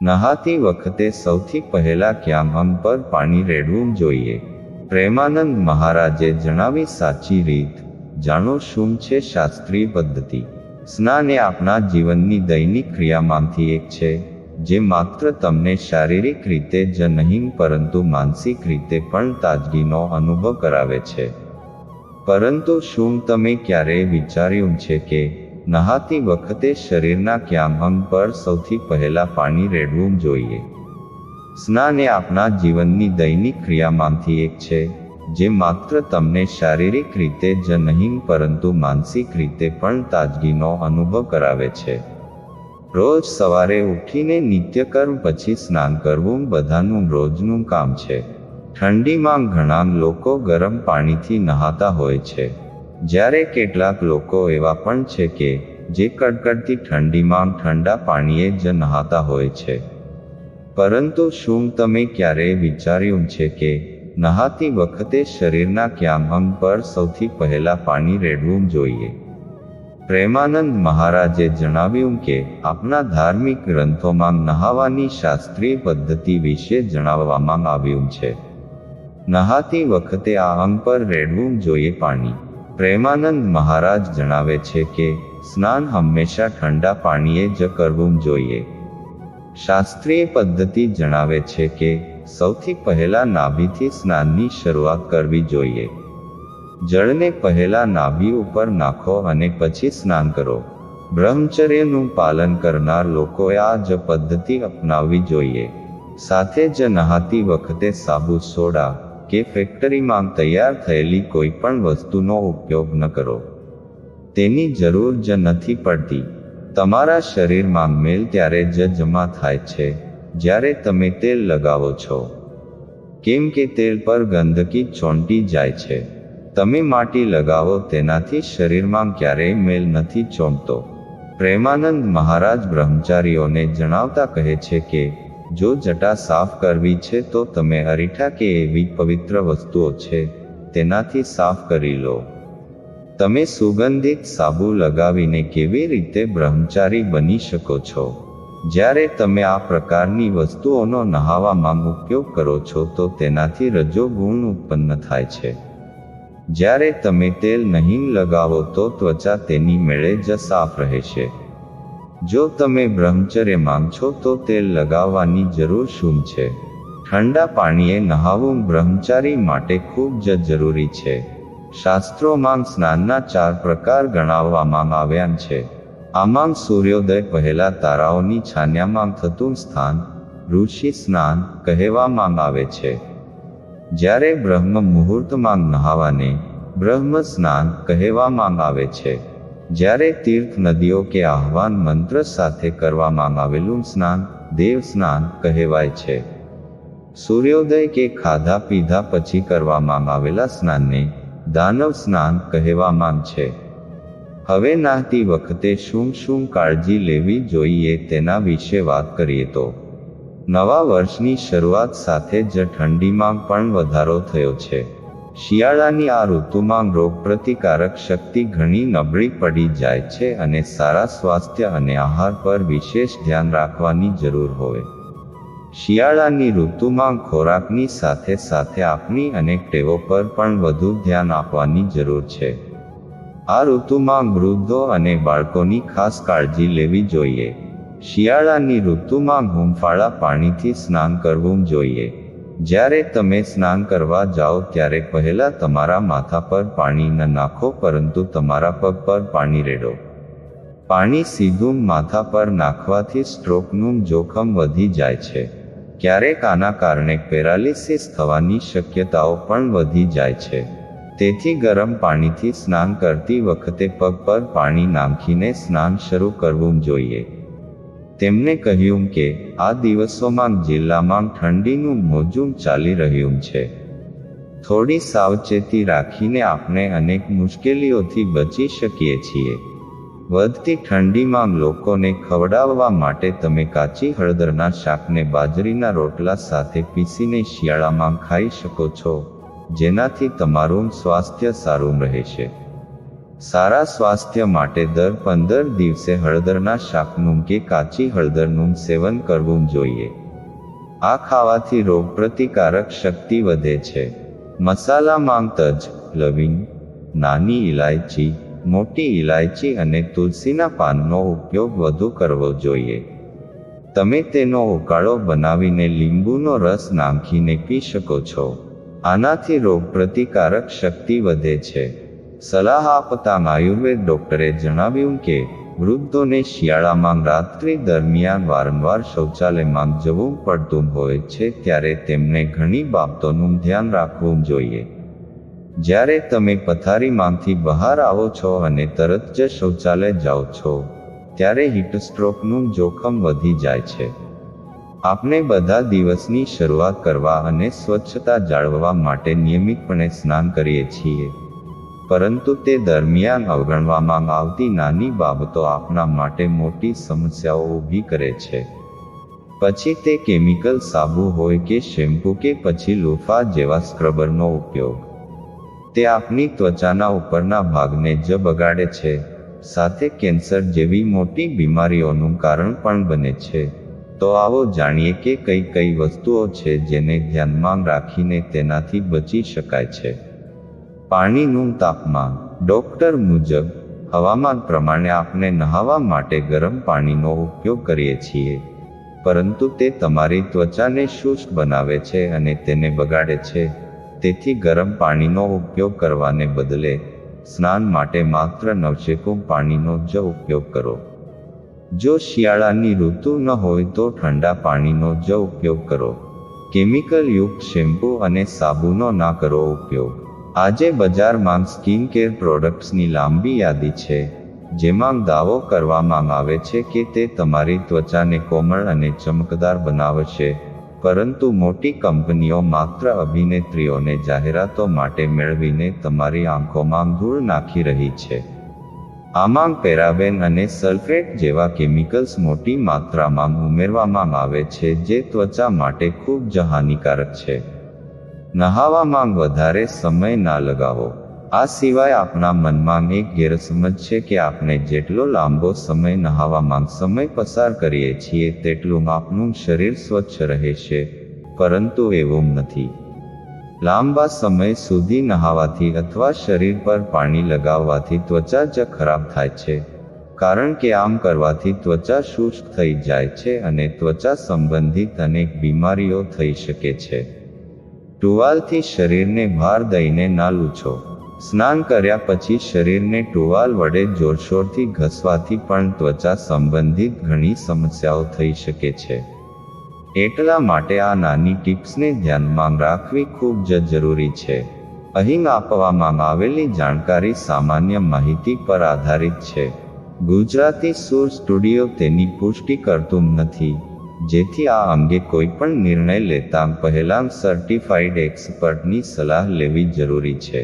નહાતી વખતે સૌથી પહેલા ક્યાં અંગ પર પાણી રેડવું જોઈએ? પ્રેમાનંદ મહારાજે જણાવી સાચી રીત. જાણો શું છે શાસ્ત્રીય પદ્ધતિ. સ્નાન એ આપણા જીવનની દૈનિક ક્રિયામાંથી એક છે, જે માત્ર તમને શારીરિક રીતે જ નહીં પરંતુ માનસિક રીતે પણ તાજગીનો અનુભવ કરાવે છે. પરંતુ શું તમે ક્યારેય વિચાર્યું છે કે નહાતી વખતે શરીરના કયા અંગ પર સૌથી પહેલા પાણી રેડવું જોઈએ? સ્નાન એ આપણા જીવનની દૈનિક ક્રિયામાંથી એક છે, જે માત્ર તમને શારીરિક રીતે જ નહીં પરંતુ માનસિક રીતે પણ તાજગીનો અનુભવ કરાવે છે. રોજ સવારે ઉઠીને નિત્યકર્મ પછી સ્નાન કરવું બધાનું રોજનું કામ છે. ઠંડીમાં ઘણા લોકો ગરમ પાણીથી નહાતા હોય છે, જ્યારે કેટલાક લોકો એવા પણ છે કે જે કડકડતી ઠંડીમાં ઠંડા પાણીએ જ નહાતા હોય છે. પરંતુ શું તમે ક્યારેય વિચાર્યું છે કે નહાતી વખતે શરીરના કયા અંગ પર સૌથી પહેલા પાણી રેડવું જોઈએ? પ્રેમાનંદ મહારાજે જણાવ્યું કે આપણા ધાર્મિક ગ્રંથોમાં નહાવાની શાસ્ત્રીય પદ્ધતિ વિશે જણાવવામાં આવ્યું છે. નહાતી વખતે આ અંગ પર રેડવું જોઈએ પાણી. પ્રેમાનંદ મહારાજ જણાવે છે કે સ્નાન હંમેશા ઠંડા પાણીએ જ કરવું જોઈએ. શાસ્ત્રીય પદ્ધતિ જણાવે છે કે સૌથી પહેલા નાભીથી સ્નાનની શરૂઆત કરવી જોઈએ. જળને પહેલા નાભી ઉપર નાખો અને પછી સ્નાન કરો. બ્રહ્મચર્યનું પાલન કરનાર લોકોએ આ જ પદ્ધતિ અપનાવવી જોઈએ. સાથે જ નહાતી વખતે સાબુ, સોડા કે ફેક્ટરીમાં તૈયાર થયેલી કોઈ પણ વસ્તુનો ઉપયોગ ન કરો. તેની જરૂર જ નથી પડતી. તમારા શરીરમાં મેલ ત્યારે જ જમા થાય છે જ્યારે તમે તેલ લગાવો છો, કેમ કે તેલ પર ગંદકી ચોંટી જાય છે. તમે માટી લગાવો તેનાથી શરીરમાં ક્યારેય મેલ નથી ચોંટતો. પ્રેમાનંદ મહારાજ બ્રહ્મચારીઓને જણાવતા કહે છે કે જો જટા સાફ કરવી છે તો તમે અરીઠા કે એવી પવિત્ર વસ્તુઓ છે તેનાથી સાફ કરી લો. તમે સુગંધિત સાબુ લગાવીને કેવી રીતે બ્રહ્મચારી બની શકો છો? જ્યારે તમે આ પ્રકારની વસ્તુઓનો નહાવામાં ઉપયોગ કરો છો તો તેનાથી રજોગુણ ઉત્પન્ન થાય છે. જ્યારે તમે તેલ નહીં લગાવો તો ત્વચા તેની મેળે જ સાફ રહેશે. જો તમે બ્રહ્મચર્યમાં છો તો તેલ લગાવવાની જરૂર શું છે? ઠંડા પાણીએ નહાવું બ્રહ્મચારી માટે ખૂબ જ જરૂરી છે. શાસ્ત્રોમાં સ્નાનના 4 પ્રકાર ગણાવવામાં આવ્યા છે. આમાં સૂર્યોદય પહેલા તારાઓની છાયામાં થતું સ્નાન ઋષિ સ્નાન કહેવામાં આવે છે. જ્યારે બ્રહ્મ મુહૂર્તમાં નહાવાને બ્રહ્મ સ્નાન કહેવામાં આવે છે. જ્યારે તીર્થ, નદીઓ કે આહ્વાન મંત્ર સાથે કરવામાં આવેલું સ્નાન દેવ સ્નાન કહેવાય છે. સૂર્યોદય કે ખાધા પીધા પછી કરવામાં આવેલા સ્નાનને દાનવ સ્નાન કહેવામાં છે. હવે નહાતી વખતે શું શું કાળજી લેવી જોઈએ તેના વિશે વાત કરીએ તો નવા વર્ષની શરૂઆત સાથે જ ઠંડીમાં પણ વધારો થયો છે. શિયાળાની આ ઋતુમાં રોગપ્રતિકારક શક્તિ ઘણી નબળી પડી જાય છે અને સારા સ્વાસ્થ્ય અને આહાર પર વિશેષ ધ્યાન રાખવાની જરૂર હોય. શિયાળાની ઋતુમાં ખોરાકની સાથે સાથે આપણી અનેક ટેવો પર પણ વધુ ધ્યાન આપવાની જરૂર છે. આ ઋતુમાં વૃદ્ધો અને બાળકોની ખાસ કાળજી લેવી જોઈએ. શિયાળાની ઋતુમાં હૂંફાળા પાણીથી સ્નાન કરવું જોઈએ. જ્યારે તમે સ્નાન કરવા જાઓ ત્યારે પહેલા તમારા માથા પર પાણી ન નાખો પરંતુ તમારા પગ પર પાણી રેડો. પાણી સીધું માથા પર નાખવાથી સ્ટ્રોકનું જોખમ વધી જાય છે. ક્યારેક આના કારણે પેરાલિસિસ થવાની શક્યતાઓ પણ વધી જાય છે. તેથી ગરમ પાણીથી સ્નાન કરતી વખતે પગ પર પાણી નાખીને સ્નાન શરૂ કરવું જોઈએ. તેમણે કહ્યું કે આ દિવસોમાં જિલ્લામાં ઠંડીનું મોજું ચાલી રહ્યું છે. થોડી સાવચેતી રાખીને આપણે અનેક મુશ્કેલીઓથી બચી શકીએ છીએ. વધતી ઠંડીમાં લોકોને ખવડાવવા માટે તમે કાચી હળદરના શાકને બાજરીના રોટલા સાથે પીસીને શિયાળામાં ખાઈ શકો છો, જેનાથી તમારું સ્વાસ્થ્ય સારું રહેશે. સારા સ્વાસ્થ્ય માટે દર 15 દિવસે હળદરના શાકનું કે કાચી હળદરનું સેવન કરવું જોઈએ. આ ખાવાથી રોગપ્રતિકારક શક્તિ વધે છે. મસાલામાં તજ, લવિંગ, નાની ઇલાયચી, મોટી ઇલાયચી અને તુલસીના પાનનો ઉપયોગ વધુ કરવો જોઈએ. તમે તેનો ઉકાળો બનાવીને લીંબુનો રસ નાખીને પી શકો છો. આનાથી રોગપ્રતિકારક શક્તિ વધે છે. સલાહ આપતા આયુર્વેદ ડોક્ટરે જણાવ્યું કે વૃદ્ધોને શિયાળામાં રાત્રિ દરમિયાન વારંવાર શૌચાલયમાં જવું પડતું હોય છે ત્યારે તેમને ઘણી બાબતોનું ધ્યાન રાખવું જોઈએ. જ્યારે તમે પથારીમાંથી બહાર આવો છો અને તરત જ શૌચાલય જાઓ છો ત્યારે હીટસ્ટ્રોકનું જોખમ વધી જાય છે. આપણે બધા દિવસની શરૂઆત કરવા અને સ્વચ્છતા જાળવવા માટે નિયમિતપણે સ્નાન કરીએ છીએ, પરંતુ તે દરમિયાન અવગણવામાં આવતી નાની બાબતો આપણા માટે મોટી સમસ્યાઓ ઊભી કરે છે. પછી તે કેમિકલ સાબુ હોય કે શેમ્પૂ કે પછી લોફા જેવા સ્ક્રબરનો ઉપયોગ. તે આપણી ત્વચાના ઉપરના ભાગને જ બગાડે છે, સાથે કેન્સર જેવી મોટી બીમારીઓનું કારણ પણ બને છે. તો આવો જાણીએ કે કઈ કઈ વસ્તુઓ છે જેને ધ્યાનમાં રાખીને તેનાથી બચી શકાય છે. પાણીનું તાપમાન. ડોક્ટર મુજબ હવામાન પ્રમાણે આપણે નહાવા માટે ગરમ પાણીનો ઉપયોગ કરીએ છીએ, પરંતુ તે તમારી ત્વચાને શુષ્ક બનાવે છે અને તેને બગાડે છે. તેથી ગરમ પાણીનો ઉપયોગ કરવાને બદલે સ્નાન માટે માત્ર નવશેકું પાણીનો જ ઉપયોગ કરો. જો શિયાળાની ઋતુ ન હોય તો ઠંડા પાણીનો જ ઉપયોગ કરો. કેમિકલયુક્ત શેમ્પૂ અને સાબુનો ના કરો ઉપયોગ. આજે બજારમાં સ્કિન કેર પ્રોડક્ટ્સની લાંબી યાદી છે, જેમાં દાવો કરવામાં આવે છે કે તે તમારી ત્વચાને કોમળ અને ચમકદાર બનાવશે, પરંતુ મોટી કંપનીઓ માત્ર અભિનેત્રીઓને જાહેરાતો માટે મેળવીને તમારી આંખોમાં ધૂળ નાખી રહી છે. આમાં પેરાબેન અને સલ્ફેટ જેવા કેમિકલ્સ મોટી માત્રામાં ઉમેરવામાં આવે છે જે ત્વચા માટે ખૂબ જ હાનિકારક છે. નહાવામાં વધારે સમય ના લગાવો. આ સિવાય આપણા મનમાં એક ગેરસમજ છે કે આપણે જેટલો લાંબો સમય નહાવામાં સમય પસાર કરીએ છીએ તેટલું આપણું શરીર સ્વચ્છ રહેશે, પરંતુ એવું નથી. લાંબા સમય સુધી નહાવાથી અથવા શરીર પર પાણી લગાવવાથી ત્વચા જ ખરાબ થાય છે, કારણ કે આમ કરવાથી ત્વચા શુષ્ક થઈ જાય છે અને ત્વચા સંબંધિત અનેક બીમારીઓ થઈ શકે છે. ટુવાલથી શરીરને ભાર દઈને ના લૂછો. સ્નાન કર્યા પછી શરીરને ટુવાલ વડે જોરશોરથી ઘસવાથી પણ ત્વચા સંબંધિત ઘણી સમસ્યાઓ થઈ શકે છે. એટલા માટે આ નાની ટિપ્સને ધ્યાનમાં રાખવી ખૂબ જ જરૂરી છે. અહીં આપવામાં આવેલી જાણકારી સામાન્ય માહિતી પર આધારિત છે. ગુજરાતી સૂર સ્ટુડિયો તેની પુષ્ટિ કરતું નથી, જેથી આ અંગે કોઈ પણ નિર્ણય લેતા પહેલા સર્ટિફાઈડ એક્સપર્ટની સલાહ લેવી જરૂરી છે.